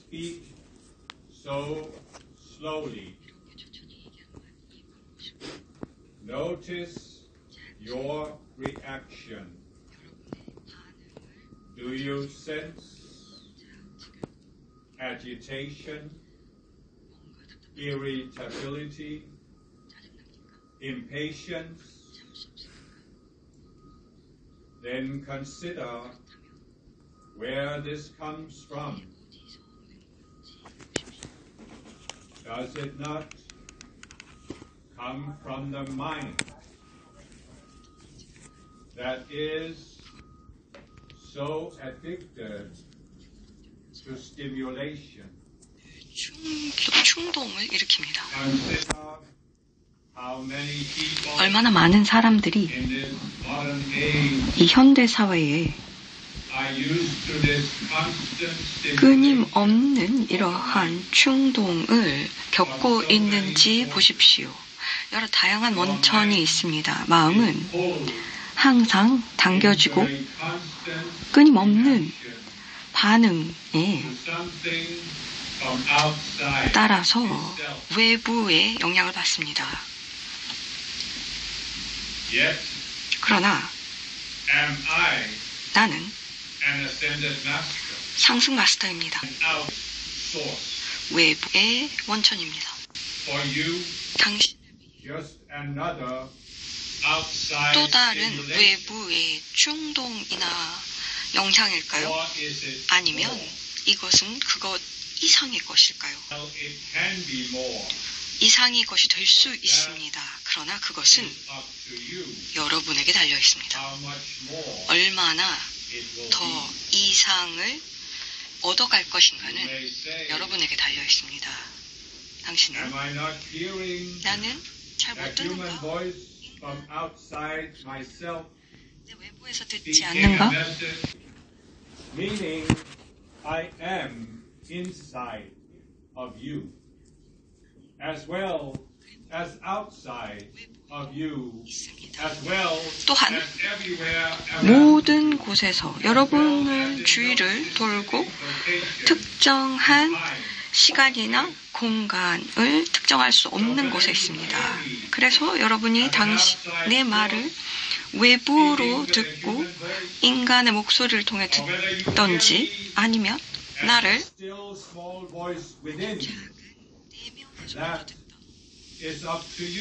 speak so slowly. Notice your reaction. Do you sense agitation, irritability, impatience? Then consider where this comes from. Does it not come from the mind that is so addicted to stimulation? 충동을 일으킵니다. Consider how many people 얼마나 많은 사람들이 in this modern age 이 현대 사회에 are used to this constant stimulation. 끊임없는 이러한 충동을 겪고 있는지 보십시오. 여러 다양한 원천이 있습니다. 마음은 항상 당겨지고 끊임없는 반응에 따라서 외부의 영향을 받습니다. 그러나 나는 상승 마스터입니다. 외부의 원천입니다. 당신 또 다른 외부의 충동이나 영향일까요? 아니면 이것은 그것 이상의 것일까요? 이상의 것이 될 수 있습니다. 그러나 그것은 여러분에게 달려 있습니다. 얼마나 더 이상을 얻어갈 것인가는 여러분에게 달려 있습니다. 당신은 나는 잘 못 듣는가? 내 외부에서 듣지 않는가? Meaning, I am inside of you, as well as outside of you, as well 또한 as everywhere around. 모든 곳에서 여러분의 주위를 돌고 특정한 시간이나 공간을 특정할 수 없는 곳에 있습니다. 그래서 여러분이 당신의 말을 외부로 듣고 인간의 목소리를 통해 듣던지 아니면 나를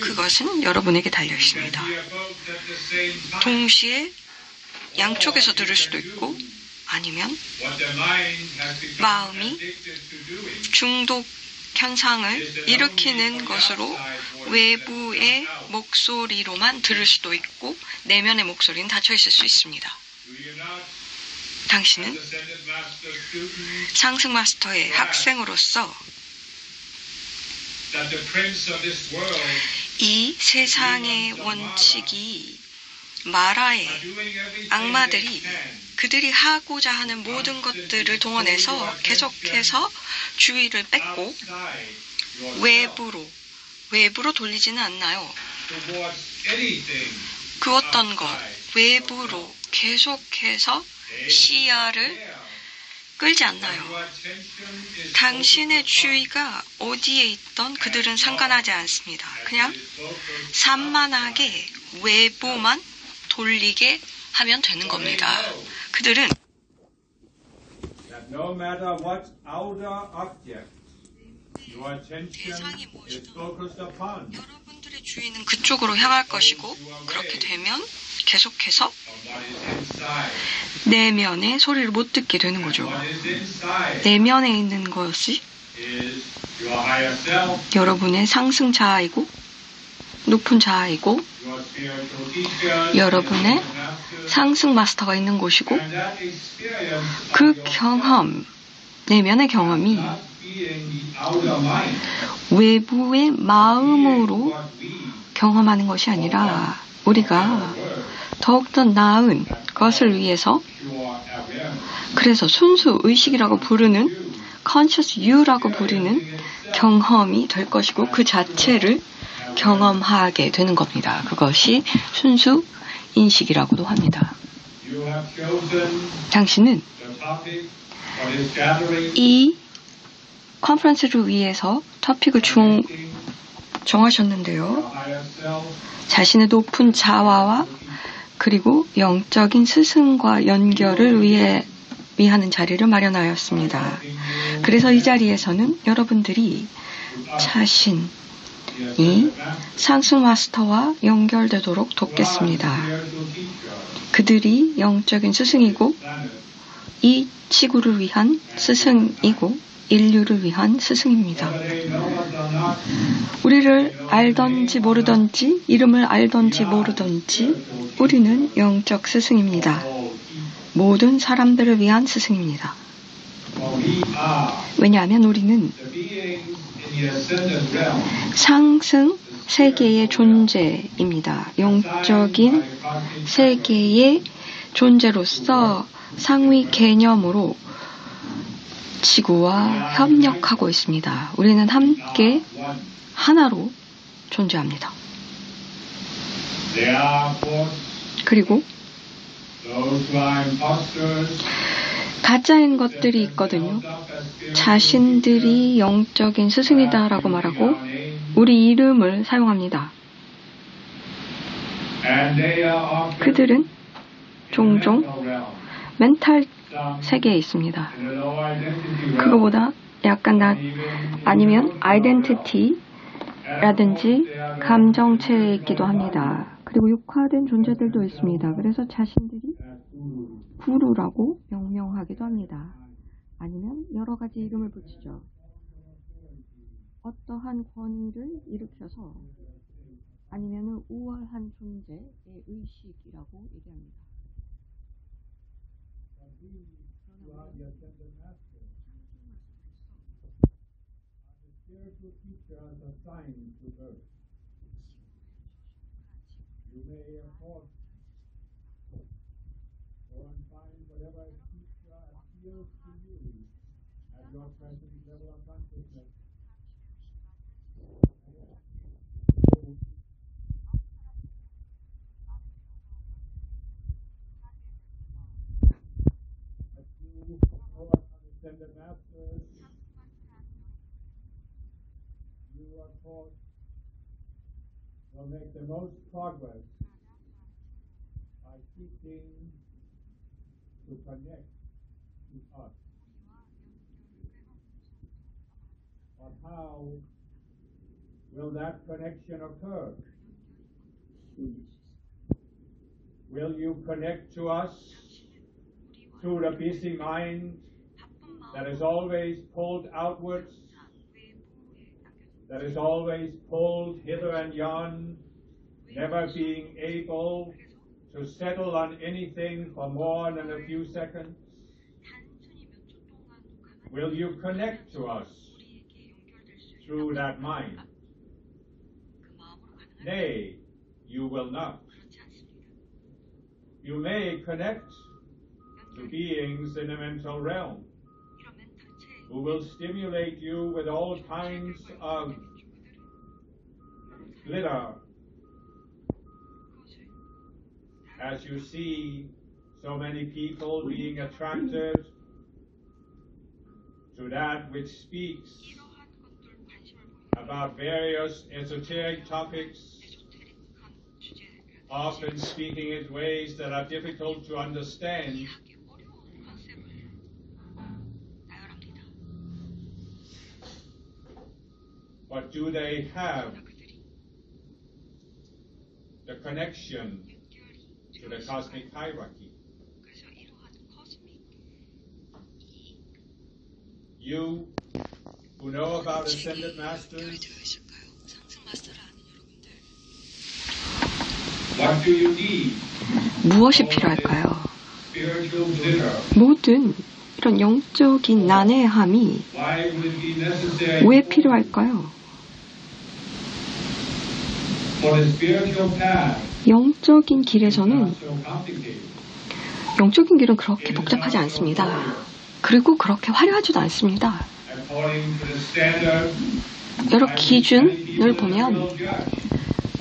그것은 여러분에게 달려 있습니다. 동시에 양쪽에서 들을 수도 있고 아니면 마음이 중독 현상을 일으키는 것으로 외부의 목소리로만 들을 수도 있고 내면의 목소리는 닫혀 있을 수 있습니다. 당신은 상승 마스터의 학생으로서 이 세상의 원칙이 마라의 악마들이 그들이 하고자 하는 모든 것들을 동원해서 계속해서 주의를 뺏고 외부로 돌리지는 않나요? 그 어떤 것, 외부로 계속해서 시야를 끌지 않나요? 당신의 주의가 어디에 있던 그들은 상관하지 않습니다. 그냥 산만하게 외부만 돌리게 하면 되는 겁니다. 그들은 대상이 무엇이든 여러분들의 주의는 그쪽으로 향할 것이고 그렇게 되면 계속해서 내면의 소리를 못 듣게 되는 거죠. 내면에 있는 것이 여러분의 상승 자아이고 높은 자아이고 여러분의 상승 마스터가 있는 곳이고 그 경험, 내면의 경험이 외부의 마음으로 경험하는 것이 아니라 우리가 더욱더 나은 것을 위해서 그래서 순수 의식이라고 부르는 conscious you라고 부르는 경험이 될 것이고 그 자체를 경험하게 되는 겁니다. 그것이 순수 인식이라고도 합니다. 당신은 이 컨퍼런스를 위해서 토픽을 정하셨는데요. 자신의 높은 자아와 그리고 영적인 스승과 연결을 위하는 자리를 마련하였습니다. 그래서 이 자리에서는 여러분들이 자신이 상승 마스터와 연결되도록 돕겠습니다. 그들이 영적인 스승이고 이 지구를 위한 스승이고 인류를 위한 스승입니다. 우리를 알던지 모르던지 이름을 알던지 모르던지 우리는 영적 스승입니다. 모든 사람들을 위한 스승입니다. 왜냐하면 우리는 상승 세계의 존재입니다. 영적인 세계의 존재로서 상위 개념으로 지구와 협력하고 있습니다. 우리는 함께 하나로 존재합니다. 그리고 가짜인 것들이 있거든요. 자신들이 영적인 스승이다라고 말하고 우리 이름을 사용합니다. 그들은 종종 멘탈 세계에 있습니다. 그거보다 약간 아니면 아이덴티티라든지 감정체에 있기도 합니다. 그리고 육화된 존재들도 있습니다. 그래서 자신들이 구루라고 명명하기도 합니다. 아니면 여러 가지 이름을 붙이죠. 어떠한 권위를 일으켜서 아니면 우월한 존재의 의식이라고 얘기합니다. Will make the most progress by seeking to connect to us. But how will that connection occur? Will you connect to us through the busy mind that is always pulled outwards? That is always pulled hither and yon, never being able to settle on anything for more than a few seconds? Will you connect to us through that mind? Nay, you will not. You may connect to beings in the mental realm who will stimulate you with all kinds of glitter as you see so many people being attracted to that which speaks about various esoteric topics, often speaking in ways that are difficult to understand. But do they have the connection to the cosmic hierarchy? You who know about ascended masters, What do you need? 무엇이 필요할까요? Spiritual glitter. 모든 이런 영적인 난해함이 Why would it be necessary 왜 필요할까요? for the spiritual path? 영적인 It's 길에서는 not so complicated. 영적인 길은 그렇게 복잡하지 않습니다. 그리고 그렇게 화려하지도 않습니다. According to the standard, 여러 기준을 보면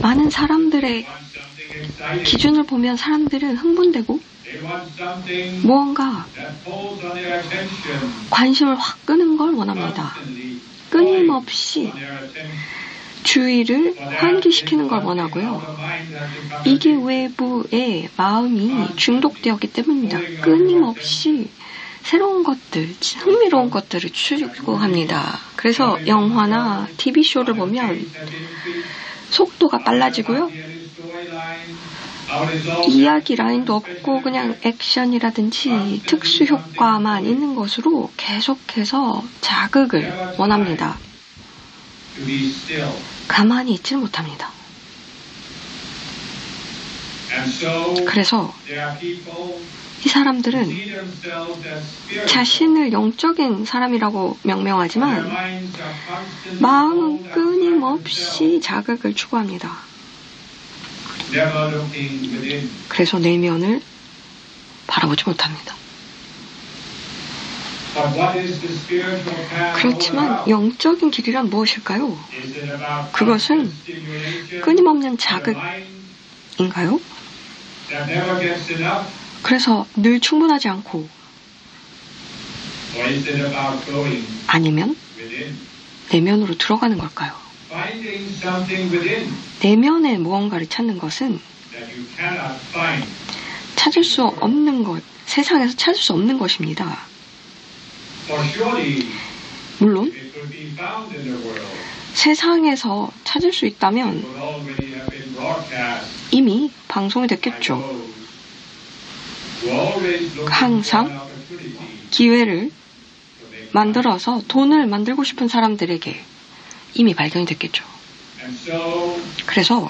많은 사람들의 want something exciting, 기준을 보면 사람들은 흥분되고 They want something 무언가 that pulls on their attention 관심을 확 끄는 걸 원합니다. constantly, 끊임없이 on their attention. 주의를 환기시키는 걸 원하고요. 이게 외부의 마음이 중독되었기 때문입니다. 끊임없이 새로운 것들, 흥미로운 것들을 추구합니다. 그래서 영화나 TV쇼를 보면 속도가 빨라지고요. 이야기 라인도 없고 그냥 액션이라든지 특수 효과만 있는 것으로 계속해서 자극을 원합니다. To be still. 가만히 있지를 못합니다. And so 그래서 there are people 이 사람들은 see themselves as spiritual. 자신을 영적인 사람이라고 Their 명명하지만 minds are constantly 마음은 pulled 끊임없이 자극을 추구합니다. never looking within. 그래서 내면을 바라보지 못합니다. But what is the spiritual path all 그렇지만 about? 영적인 길이란 무엇일까요? Is it about 그것은 constant stimulation 끊임없는 of the 자극인가요? mind that never gets enough? 그래서 늘 충분하지 않고 Or is it about going 아니면 within? 내면으로 들어가는 걸까요? Finding something within 내면에 무언가를 찾는 것은 that you cannot find. 찾을 수 없는 것, 세상에서 찾을 수 없는 것입니다. For surely 물론 it could be found in the world. 세상에서 찾을 수 It 있다면 would already have been broadcast. 이미 방송이 I 됐겠죠. suppose. We're always looking 항상 for an opportunity 기회를 to make 만들어서 돈을 만들고 싶은 사람들에게 이미 발견이 됐겠죠. And so 그래서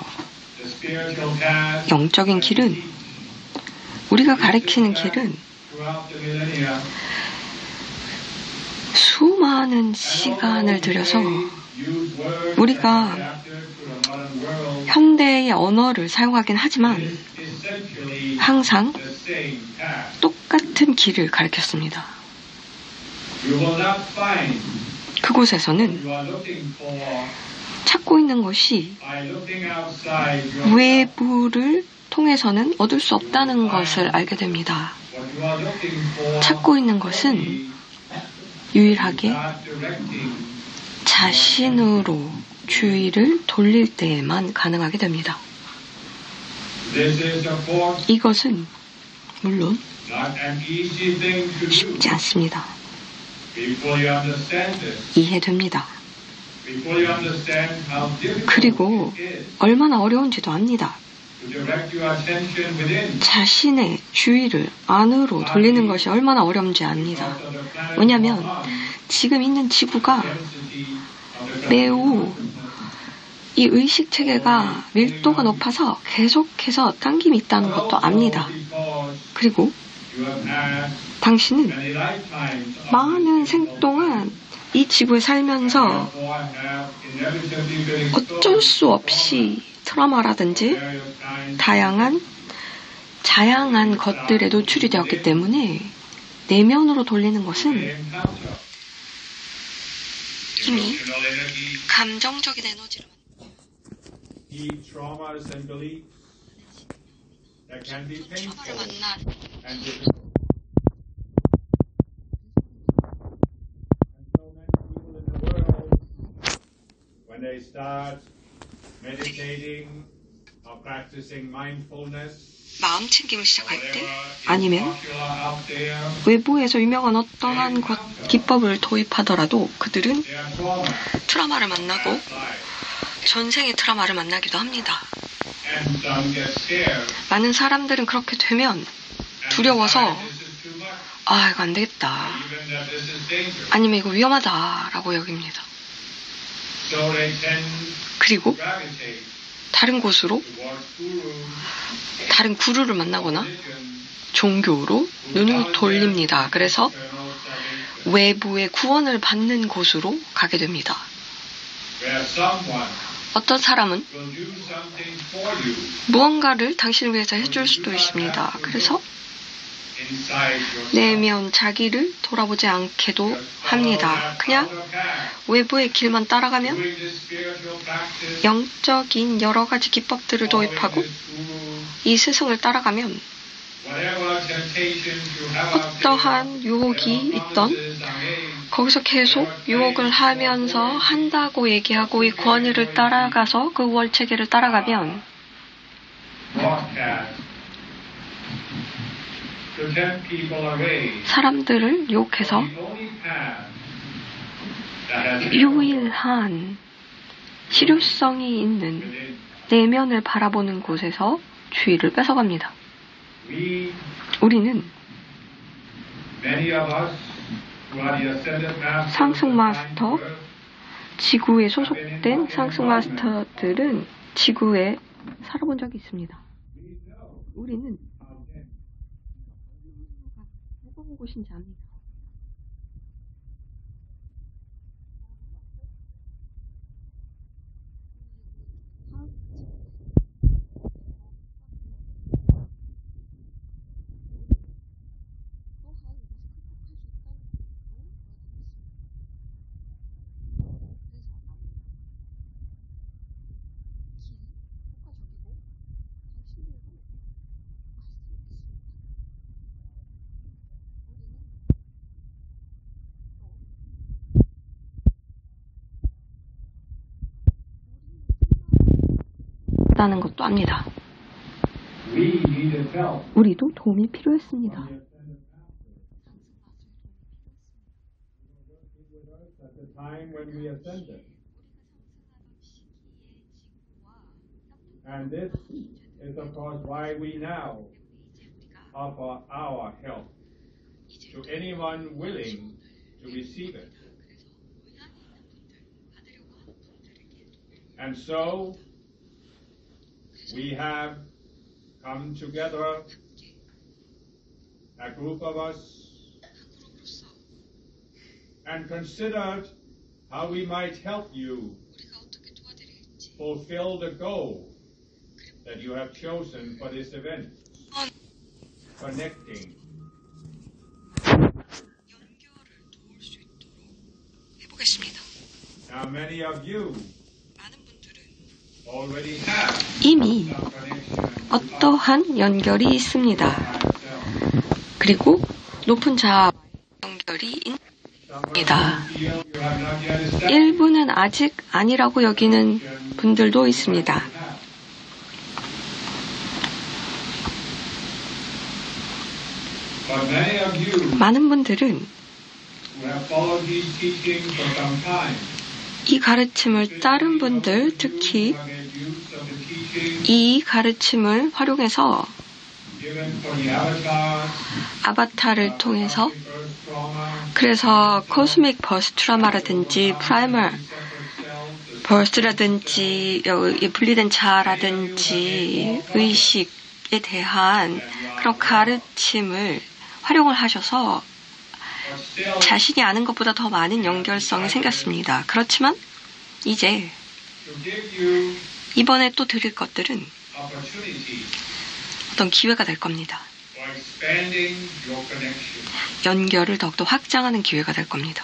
the spiritual path 영적인 길은 우리가 가리키는 길은 throughout the millennia 수많은 시간을 들여서 우리가 현대의 언어를 사용하긴 하지만 항상 똑같은 길을 가리켰습니다. 그곳에서는 찾고 있는 것이 외부를 통해서는 얻을 수 없다는 것을 알게 됩니다. 찾고 있는 것은 유일하게 자신으로 주의를 돌릴 때에만 가능하게 됩니다. 이것은 물론 쉽지 않습니다. 이해됩니다. 그리고 얼마나 어려운지도 압니다. 자신의 주의를 안으로 돌리는 것이 얼마나 어려운지 압니다. 왜냐하면 지금 있는 지구가 매우 이 의식체계가 밀도가 높아서 계속해서 당김이 있다는 것도 압니다. 그리고 당신은 많은 생 동안 이 지구에 살면서 어쩔 수 없이 트라우마라든지 다양한 것들에 노출이 되었기 때문에 내면으로 돌리는 것은 이미 감정적인 에너지로 traumas and beliefs that can be painful 트라우마를 만난 and difficult. And so many people in the world, when they start meditating or practicing mindfulness, 마음 챙김을 시작할 때 아니면 외부에서 유명한 어떠한 기법을 도입하더라도 그들은 트라우마를 만나고 전생의 트라우마를 만나기도 합니다. 많은 사람들은 그렇게 되면 두려워서 아 이거 안 되겠다 아니면 이거 위험하다라고 여깁니다. 그리고 다른 곳으로 다른 구루를 만나거나 종교로 눈을 돌립니다. 그래서 외부의 구원을 받는 곳으로 가게 됩니다. 어떤 사람은 무언가를 당신을 위해서 해줄 수도 있습니다. 그래서 내면 자기를 돌아보지 않게도 합니다. 그냥 외부의 길만 따라가면 영적인 여러 가지 기법들을 도입하고 이 스승을 따라가면 temptation to have our 어떠한 유혹이 있던 거기서 계속 유혹을 하면서 한다고 얘기하고 이 권위를 따라가서 그 월체계를 따라가면 broadcast to tempt people away. 사람들을 유혹해서 The only path that has 유일한 실효성이 있는 within. 내면을 바라보는 곳에서 주의를 뺏어갑니다. 우리는 Many of us who are the ascended masters 상승 of 마스터, mind earth, 지구에 소속된 상승 마스터들은 지구에 살아본 적이 있습니다. 우리는 무거운 곳인지 압니다. 다는 것도 압니다. we needed help. 우리도 도움이 필요했습니다. At the time when we ascended. And this is of course why we now offer our help to anyone willing to receive it. And so we have come together, a group of us, and considered how we might help you fulfill the goal that you have chosen for this event, connecting. 해보겠습니다. Now many of you already have 이미 some connection 어떠한 연결이 있습니다. 그리고 높은 자아 연결이 있습니다. 일부는 아직 아니라고 여기는 분들도 있습니다. But many of you 많은 분들은 who have followed these teachings for some time, 이 가르침을 따른 분들, 특히 who have made use of the teachings 이 가르침을 활용해서 given for the avatars, 아바타를 통해서 first trauma, 그래서 코스믹 버스트 트라마라든지 프라이멀 버스트라든지 분리된 자아라든지 의식에 대한 그런 가르침을 활용을 하셔서 but still 자신이 아는 것보다 더 많은 연결성이 생겼습니다. 그렇지만 이제 to give you 이번에 또 드릴 것들은 opportunity 어떤 기회가 될 겁니다. for expanding your connection. 연결을 더욱더 확장하는 기회가 될 겁니다.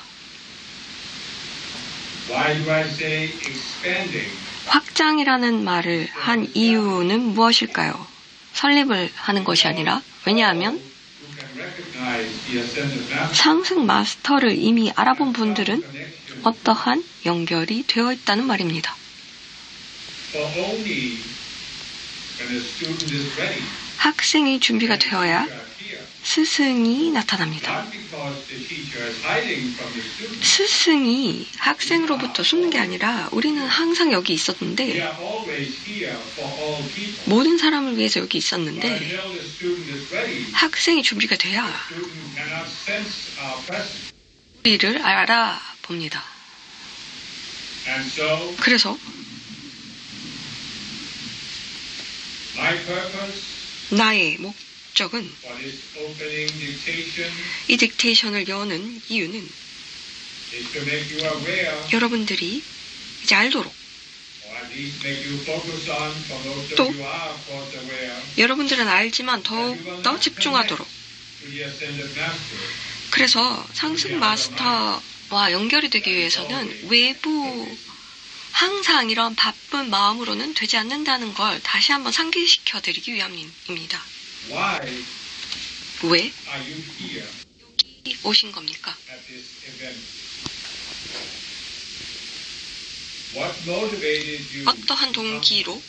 Why do I say expanding? 확장이라는 말을 한 이유는 무엇일까요? 설립을 하는 것이 아니라 왜냐하면 Who can recognize the ascended master 상승 마스터를 이미 알아본 분들은 connection 어떠한 연결이 되어 있다는 말입니다. for only when the student is ready. 학생이 준비가 되어야 Teacher here. 스승이 나타납니다. Not because the teacher is hiding from the student. 스승이 학생으로부터 숨는 게 아니라 우리는 항상 여기 We 있었는데 are always here for all people. 모든 사람을 위해서 여기 But 있었는데 until the student is ready, 학생이 준비가 돼야 the student cannot sense our presence. 우리를 알아봅니다. And so, 그래서 my purpose 나의 목적은 for this opening dictation 이 딕테이션을 여는 이유는 is to make you aware, 여러분들이 이제 알도록 or at least make you focus on, for most 또 of you are of course aware, 여러분들은 알지만 더욱더 집중하도록 to the ascended master. 그래서 상승 마스터와 연결이 되기 위해서는 외부 항상 이런 바쁜 마음으로는 되지 않는다는 걸 다시 한번 상기시켜 드리기 위함입니다. Why 왜 are you here 오신 겁니까? at this event? What motivated you? 어떠한 동기로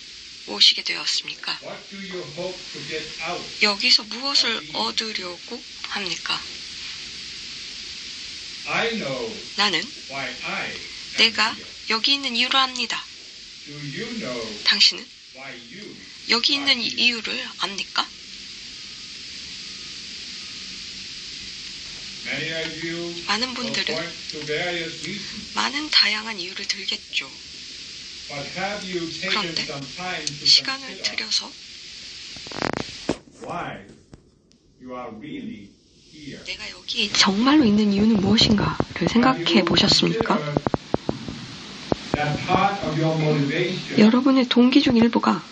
오시게 되었습니까? What do you hope to get out? 여기서 무엇을 얻으려고 합니까? I know 나는 why I am 내가 here. 여기 있는 이유를 압니다. Do you know 당신은 why you 여기 are 있는 here? 이유를 압니까? Many of you 많은 will 분들은 point to various reasons, 많은 다양한 이유를 들겠죠. but have you taken 그런데 some time to 시간을 consider 들여서 why you are really here? 내가 여기 정말로 있는 이유는 무엇인가를 생각해 보셨습니까? That part of your motivation 여러분의 동기 중 일부가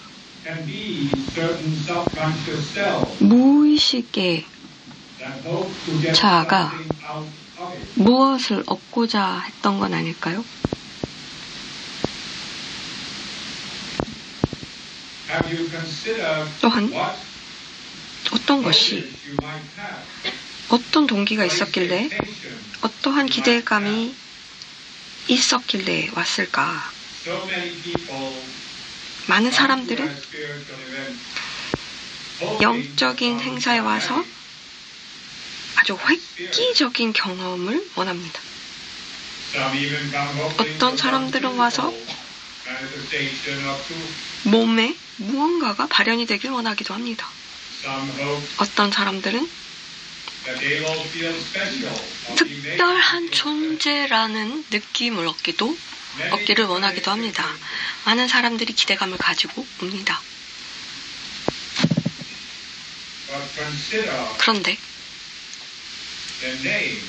can be certain subconscious cells 무의식의 that hope to get 자아가 something out of it. 무엇을 얻고자 했던 건 아닐까요? Have you considered 또한 what 어떤 것이 motives you might have? 어떤 동기가 What 있었길래 expectations 어떠한 you might have? 기대감이 있었길래 왔을까? So many people 많은 come to 사람들은 a spiritual event hoping 영적인 for 행사에 와서 dramatic 아주 획기적인 경험을 원합니다. Some even come hoping 어떤 for 사람들은 some 와서 physical manifestation of truth. 몸에 무언가가 발현이 되길 원하기도 합니다. Some hope 어떤 사람들은 that they will feel special or be made 특별한 into 존재라는 느낌을 얻기를 many 원하기도 합니다. 많은 사람들이 기대감을 가지고 옵니다. But consider 그런데 the name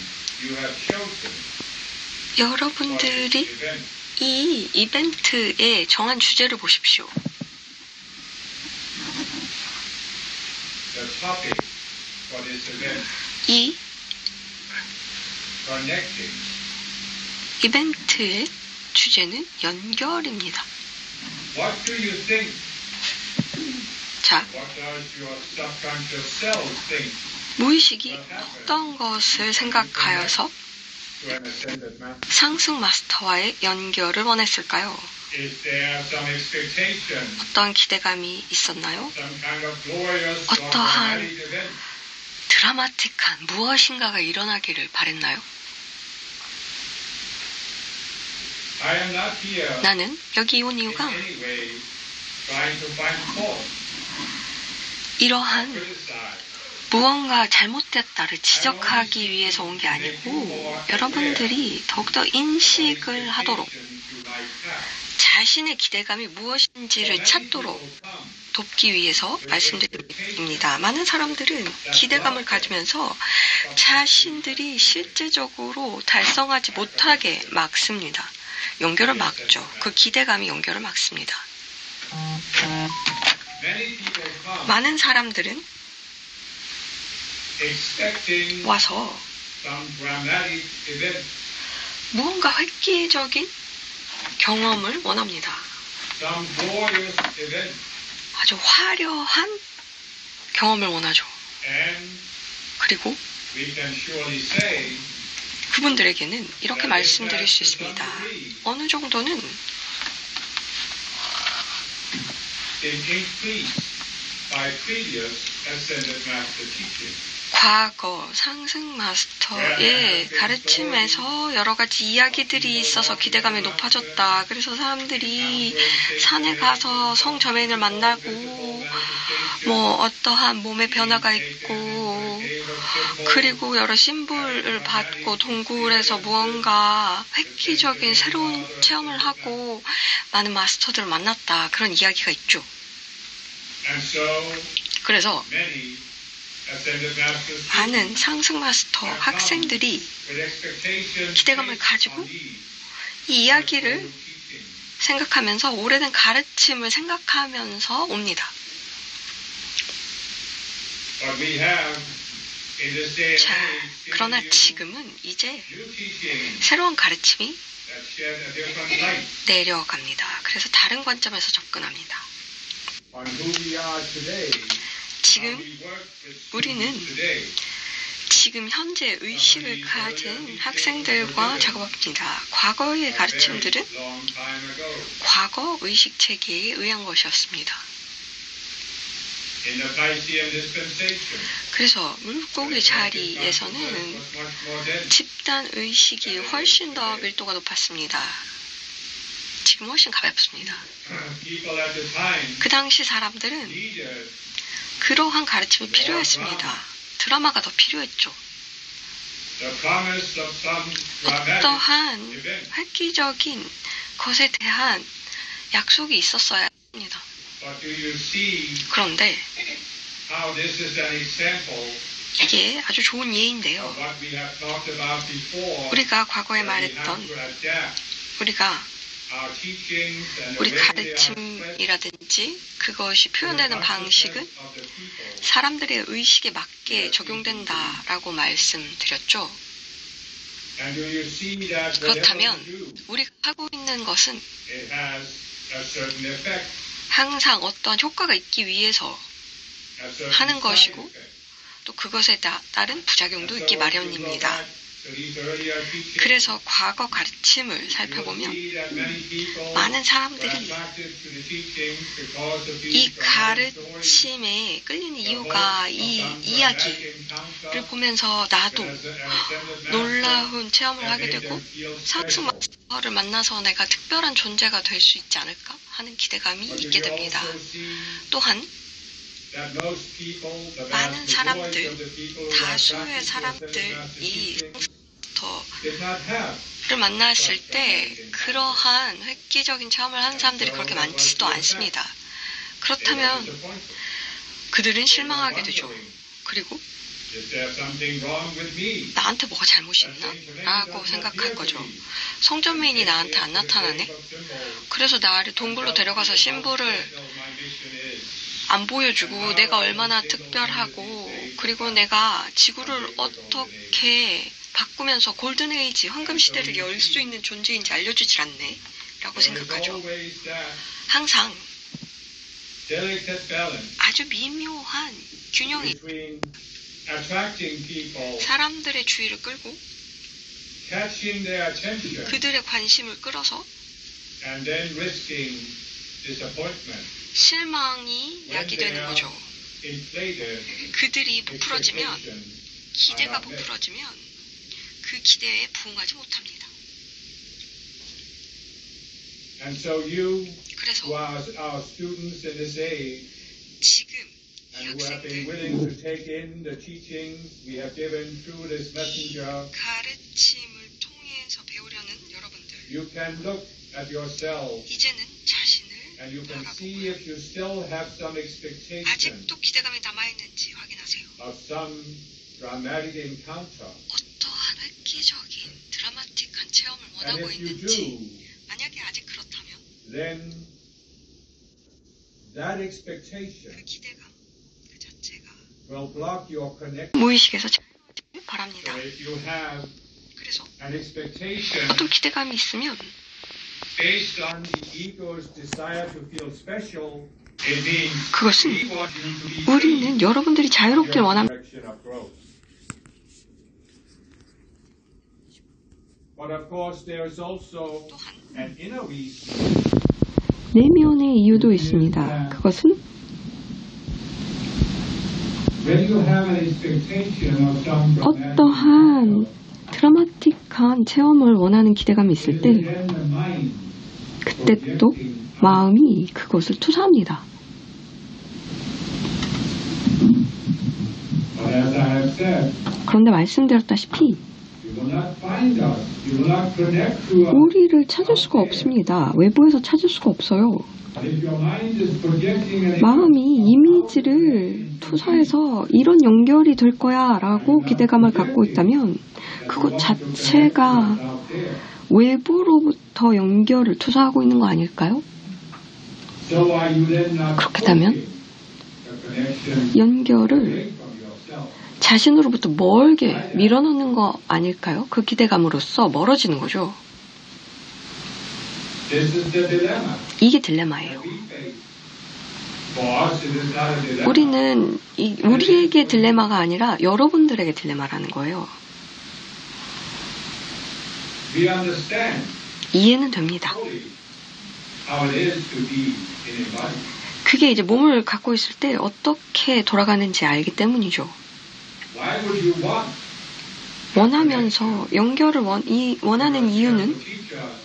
you have chosen for 여러분들이 this event. 이 이벤트의 정한 주제를 보십시오. The topic for this event, 이 connecting. 이벤트의 주제는 연결입니다. What do you think? 자, What does your subconscious cells think 무의식이 어떤 것을 생각하여서 to an ascended master? 상승 마스터와의 연결을 원했을까요? Is there some expectation, 어떤 기대감이 있었나요? some kind of glorious or 어떠한 dramatic event? 드라마틱한 무엇인가가 일어나기를 바랬나요? I am not here 나는 여기 온 in 이유가 any way trying to find fault, 이러한 criticize. 무언가 잘못됐다를 지적하기 위해서 온 게 아니고 여러분들이 더욱더 인식을 하도록 자신의 기대감이 무엇인지를 찾도록 돕기 위해서 말씀드립니다. 많은 사람들은 기대감을 가지면서 자신들이 실제적으로 달성하지 못하게 막습니다. 연결을 막죠. 그 기대감이 연결을 막습니다. Many people come 많은 사람들은 expecting 와서 some dramatic event, 무언가 획기적인 경험을 원합니다. some glorious event, 아주 화려한 경험을 원하죠. and 그리고 we can surely say 그분들에게는 이렇게 말씀드릴 수 있습니다. 어느 정도는 been increased by previous ascended master teaching. 과거 상승 마스터의 가르침에서 여러 가지 이야기들이 있어서 기대감이 높아졌다. 그래서 사람들이 산에 가서 성저매인을 만나고 뭐 어떠한 몸의 변화가 있고 그리고 여러 심불을 받고 동굴에서 무언가 획기적인 새로운 체험을 하고 많은 마스터들을 만났다. 그런 이야기가 있죠. And so 그래서 many ascended masters 많은 상승 마스터 학생들이 with expectations 기대감을 based 가지고 on these 이 이야기를 old teachings. 생각하면서 오래된 가르침을 생각하면서 옵니다. But we have in this day and 자, age 그러나 seen 지금은 이제 new teachings 새로운 가르침이 that shed a different light 내려갑니다. 그래서 다른 관점에서 접근합니다. on who we are today 지금 우리는 지금 현재 의식을 가진 학생들과 작업합니다. 과거의 가르침들은 과거 의식 체계에 의한 것이었습니다. 그래서 물고기 자리에서는 집단 의식이 훨씬 더 밀도가 높았습니다. 지금 훨씬 가볍습니다. 그 당시 사람들은 그러한 가르침이 필요했습니다. 드라마가 더 필요했죠. 어떠한 획기적인 것에 대한 약속이 있었어야 합니다. 그런데 이게 아주 좋은 예인데요. 우리가 과거에 말했던 우리 가르침이라든지 그것이 표현되는 방식은 사람들의 의식에 맞게 적용된다라고 말씀드렸죠. 그렇다면 우리가 하고 있는 것은 항상 어떠한 효과가 있기 위해서 하는 것이고 또 그것에 따른 부작용도 있기 마련입니다. 그래서 과거 가르침을 살펴보면 많은 사람들이 이 가르침에 끌리는 이유가 이 이야기를 보면서 나도 놀라운 체험을 하게 되고 사학습 마스터를 만나서 내가 특별한 존재가 될 수 있지 않을까 하는 기대감이 있게 됩니다. 또한 많은 사람들, 다수의 사람들이 를 만났을 때 그러한 획기적인 체험을 하는 사람들이 그렇게 많지도 않습니다. 그렇다면 그들은 실망하게 되죠. 그리고 나한테 뭐가 잘못이 있나? 라고 생각할 거죠. 성전매인이 나한테 안 나타나네? 그래서 나를 동굴로 데려가서 신부를 안 보여주고 내가 얼마나 특별하고 그리고 내가 지구를 어떻게 바꾸면서 골든에이지, 황금시대를 열 수 있는 존재인지 알려주질 않네 라고 생각하죠. 항상 아주 미묘한 균형이 사람들의 주의를 끌고 그들의 관심을 끌어서 실망이 야기되는 거죠. 그들이 부풀어지면, 기대가 부풀어지면 그 기대에 부응하지 못합니다. 그래서 지금 이 학생들 가르침을 통해서 배우려는 여러분들 이제는 자신을 바라보고 아직도 기대감이 남아있는지 확인하세요. 어떠한 획기적인 드라마틱한 체험을 원하고 있는지 만약에 아직 그렇다면 그 기대감 그 자체가 무의식에서 자유하길 바랍니다. 그래서 어떤 기대감이 있으면 그것은 우리는 여러분들이 자유롭길 원합니다. 또한 내면의 이유도 있습니다. 그것은 어떠한 드라마틱한 체험을 원하는 기대감이 있을 때 그때 또 마음이 그것을 투사합니다. 그런데 말씀드렸다시피 우리를 찾을 수가 없습니다. 외부에서 찾을 수가 없어요. 마음이 이미지를 투사해서 이런 연결이 될 거야 라고 기대감을 갖고 있다면 그것 자체가 외부로부터 연결을 투사하고 있는 거 아닐까요? 그렇게 되면 연결을 자신으로부터 멀게 밀어넣는 거 아닐까요? 그 기대감으로써 멀어지는 거죠. 이게 딜레마예요. For us, it is not a dilemma. 우리는 우리에게 딜레마가 아니라 여러분들에게 딜레마라는 거예요. We understand 이해는 됩니다. fully how it is to be in embodiment. 그게 이제 몸을 갖고 있을 때 어떻게 돌아가는지 알기 때문이죠. Why would you want 원하면서 연결을 원하는 이유는 teach us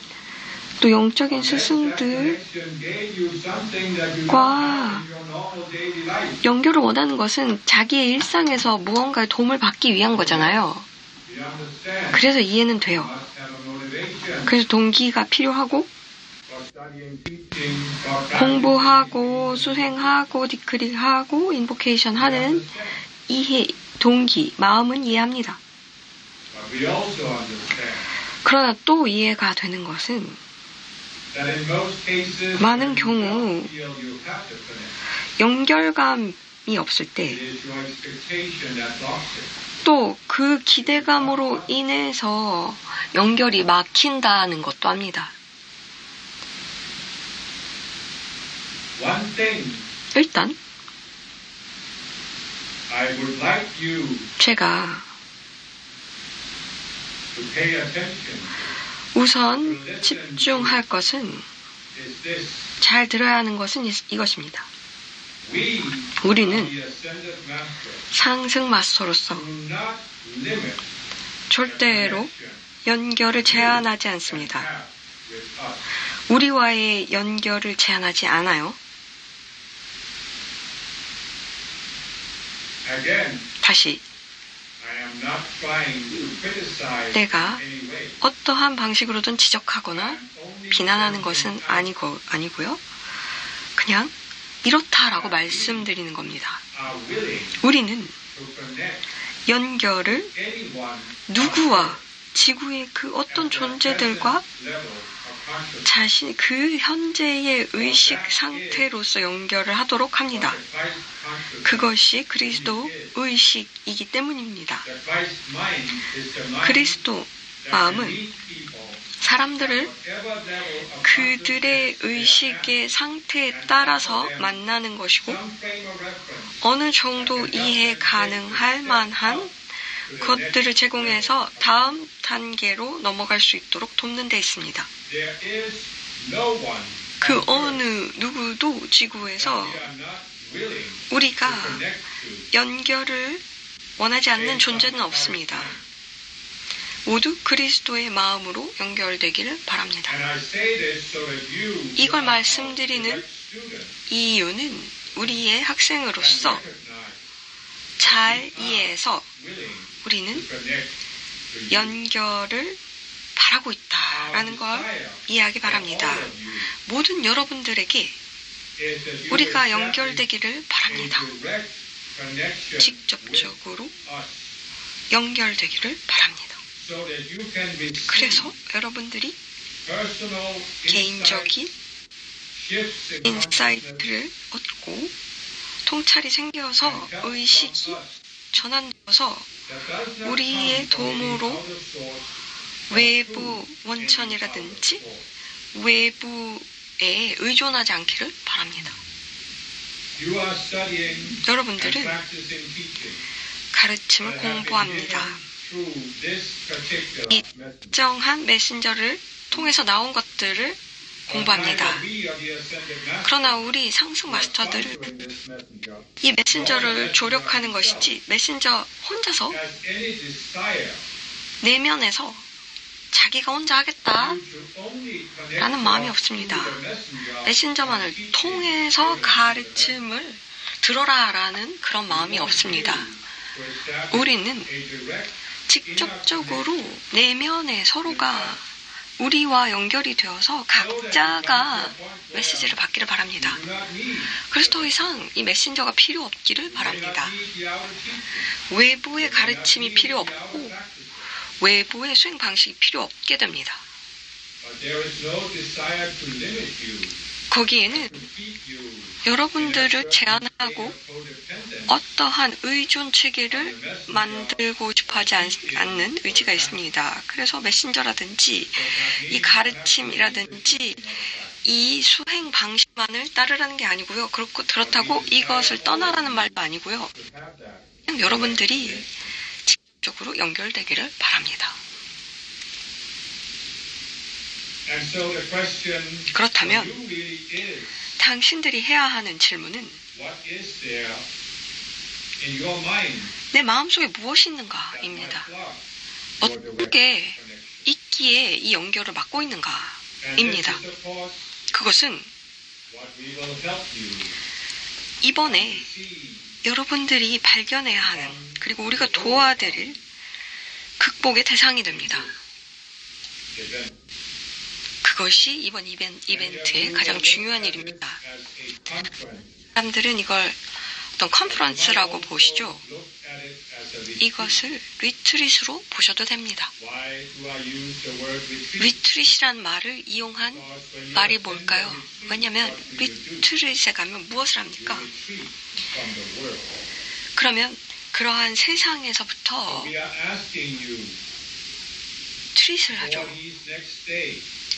또 영적인 스승들과 connection gave you something that you don't have in your normal daily life? 연결을 원하는 것은 자기의 일상에서 무언가의 도움을 받기 위한 거잖아요. We understand. 그래서 이해는 돼요. Must have a motivation 그래서 동기가 필요하고 for studying, teaching, for 공부하고 수행하고 디크리하고 인보케이션 하는 이해, 동기, 마음은 이해합니다. But we also understand 그러나 또 이해가 되는 것은 that in most cases, 많은 when you 경우 don't feel you have to connect, 연결감이 없을 it 때 is your expectation that blocks it. 또 그 기대감으로 인해서 연결이 막힌다는 것도 합니다. One thing 일단 I would like you 제가 to pay attention 우선 집중할 것은 is this. 잘 들어야 하는 것은 이것입니다. We, 우리는 the ascended masters, 상승 마스터로서 do not limit 절대로 연결을 제한하지 않습니다. have with us. 우리와의 연결을 제한하지 않아요. Again, 다시 I am not trying to criticize 내가 in any way. 어떠한 방식으로든 지적하거나 I'm only 비난하는 것은 아니고요. 그냥 이렇다라고 말씀드리는 겁니다. are willing 우리는 to connect 연결을 anyone 누구와 지구의 그 어떤 존재들과 level of consciousness. 자신 그 현재의 의식 상태로서 연결을 하도록 합니다. The Christ consciousness. 그것이 그리스도 의식이기 때문입니다. The Christ mind is the mind 그리스도 that can 마음은 lead people 사람들을 whatever level of 그들의 consciousness 의식의 상태에 따라서 만나는 것이고 some frame of reference 어느 정도 이해 가능할 만한 것들을 제공해서 다음 단계로 넘어갈 수 있도록 돕는 데 있습니다. there is no one 그 어느 누구도 지구에서 we are not willing 우리가 to connect to. 연결을 원하지 않는 존재는 없습니다. 모두 그리스도의 마음으로 연결되기를 바랍니다. And I say this so that you 이걸 말씀드리는 direct students 이유는 우리의 학생으로서 recognize 잘 이해해서 willing 우리는 to connect to you. 연결을 바라고 있다라는 걸 이해하기 바랍니다. 모든 여러분들에게 Is that you 우리가 establish 연결되기를 a 바랍니다. direct connection 직접적으로 with us 연결되기를 바랍니다. so that you can receive 그래서 여러분들이 personal 개인적인 shifts in consciousness 인사이트를 얻고 통찰이 생겨서 and help 의식이 from us 전환되어서 that does not 우리의 come from any 도움으로 outer source, 외부 any 원천이라든지 outer source. 외부에 의존하지 않기를 바랍니다. You are studying and 여러분들은 practicing teaching 가르침을 that have been 공부합니다. given through this particular 이 message. 특정한 메신저를 통해서 나온 것들을 공부합니다. Neither we or the ascended master 그러나 우리 상승 마스터들은 sponsoring this messenger 이 메신저를 조력하는 것이지 메신저 혼자서 has any desire 내면에서 자기가 혼자 하겠다 you to only connect 라는 마음이 us 없습니다. through the messenger 메신저만을 and teaching 통해서 given 가르침을 들어라라는 그런 마음이 없습니다. to establish 우리는 a direct 직접적으로 내면에 서로가 우리와 연결이 되어서 각자가 메시지를 받기를 바랍니다. do not need 그래서 더 이상 이 메신저가 필요 없기를 may 바랍니다. not need the outer teaching, 외부의 may not 가르침이 need 필요 the outer 없고 practices. 외부의 수행 방식이 필요 없게 됩니다. But there is no desire to limit you, 거기에는 to keep you in 여러분들을 a certain 제한하고 state of codependence. 어떠한 의존 체계를 만들고 싶어 하지 않는 의지가 있습니다. 그래서 메신저라든지 이 가르침이라든지 이 수행 방식만을 따르라는 게 아니고요. 그렇다고 이것을 떠나라는 말도 아니고요. 그냥 여러분들이 직접적으로 연결되기를 바랍니다. 그렇다면 당신들이 해야 하는 질문은 내 마음속에 무엇이 있는가입니다. 어떻게 있기에 이 연결을 막고 있는가입니다. 그것은 이번에 여러분들이 발견해야 하는, 그리고 우리가 도와드릴 극복의 대상이 됩니다. 그것이 이번 이벤트의 가장 중요한 일입니다. 사람들은 이걸 어떤 컨퍼런스라고 보시죠. 이것을 리트릿으로 보셔도 됩니다. 리트릿이란 말을 이용한 말이 뭘까요? 왜냐하면 리트릿에 가면 무엇을 합니까? 그러면 그러한 세상에서부터 트릿을 하죠.